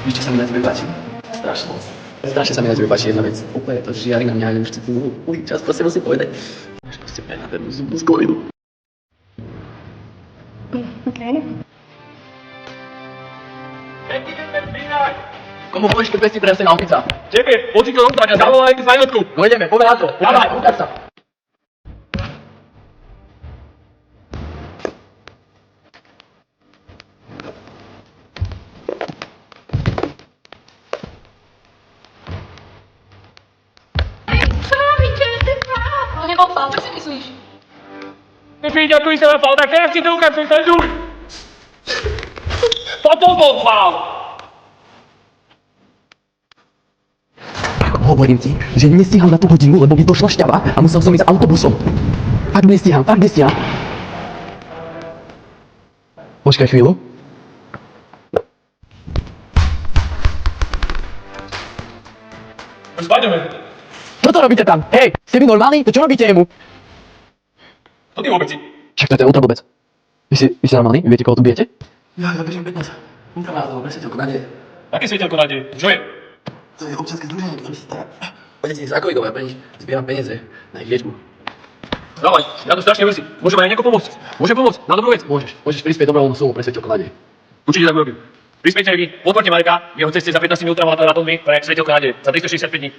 Víš, čo sa mi na tebe páči? Strašne moc. Strašne sa mi na tebe páči jedna vec. Úplne to žiari na mňa, ale už celý čas proste musím povedať. Máš proste prenádhernú zubnú sklovinu. Okay. Komu povieš, keď si prenesená opica? Tebe, poď si to rozdáť a zavolaj mi zajotku. No ideme, poďme na to. Dávaj, ukáž sa. Co robíte? To nebol fal, čo si myslíš? Nepríďakuj sa na fal, tak teraz si to ukážem ten žuk. Toto bol fal. Hovorím ti, že nestíham na tú hodinu, lebo mi došla šťava a musel som ísť autobusom. Fakt nestíham, fakt nestíham. Počkaj chvíľu. Spáďame. Čo to robíte tam? Hej, ste vy normálni? To čo robíte jemu? To ty vôbec si. Však to je ten ultrablbec. Vy ste normálni? Vy viete, koho tu bijete? Ja bežím 15. Ultrablbec, presvetelko nádeje. Aké svetelko nádej? Čo je? To je občianske združenie, ktoré si stará o deti z rakovidov, ja pre nich zbieram peniaze na ich liečbu. Dávaj, ja to strašne vysí. Môžeme aj nejako pomôcť. Môžem pomôcť, na dobrú vec. Môžeš prispieť dobrovoľnú sumu pre svetelko nádeje. Určite tak urobím. Prispejte aj vy, podporte Mareka v jeho ceste za 15 minút na tónmi pre svetelko nádeje za 365 dní.